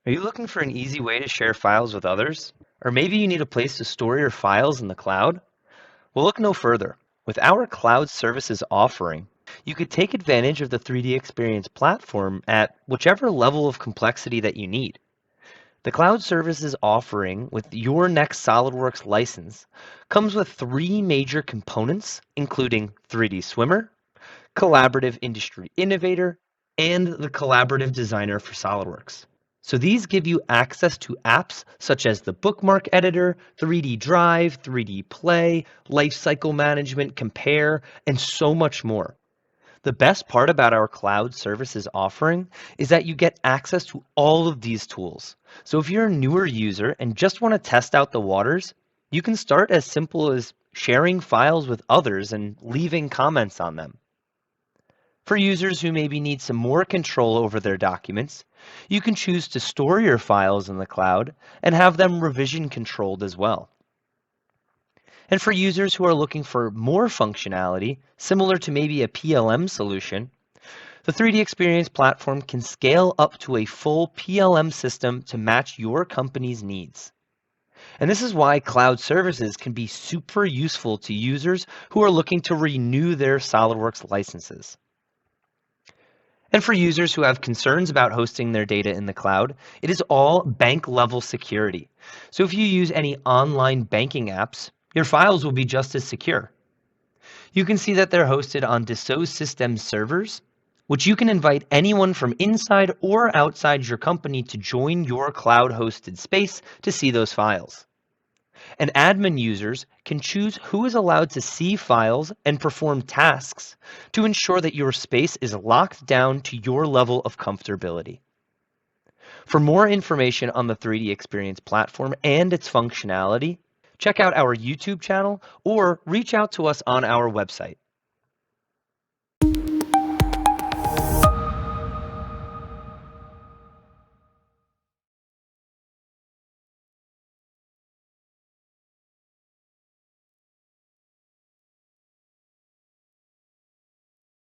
Are you looking for an easy way to share files with others? Or maybe you need a place to store your files in the cloud? Well, look no further. With our cloud services offering, you could take advantage of the 3D Experience platform at whichever level of complexity that you need. The cloud services offering with your next SOLIDWORKS license comes with three major components, including 3D Swimmer, Collaborative Industry Innovator, and the Collaborative Designer for SOLIDWORKS. So these give you access to apps such as the Bookmark Editor, 3D Drive, 3D Play, Lifecycle Management, Compare, and so much more. The best part about our cloud services offering is that you get access to all of these tools. So if you're a newer user and just want to test out the waters, you can start as simple as sharing files with others and leaving comments on them. For users who maybe need some more control over their documents, you can choose to store your files in the cloud and have them revision controlled as well. And for users who are looking for more functionality, similar to maybe a PLM solution, the 3D Experience platform can scale up to a full PLM system to match your company's needs. And this is why cloud services can be super useful to users who are looking to renew their SOLIDWORKS licenses. And for users who have concerns about hosting their data in the cloud, it is all bank level security. So if you use any online banking apps, your files will be just as secure. You can see that they're hosted on Dassault Systèmes servers, which you can invite anyone from inside or outside your company to join your cloud hosted space to see those files. And admin users can choose who is allowed to see files and perform tasks to ensure that your space is locked down to your level of comfortability. For more information on the 3D Experience platform and its functionality, check out our YouTube channel or reach out to us on our website.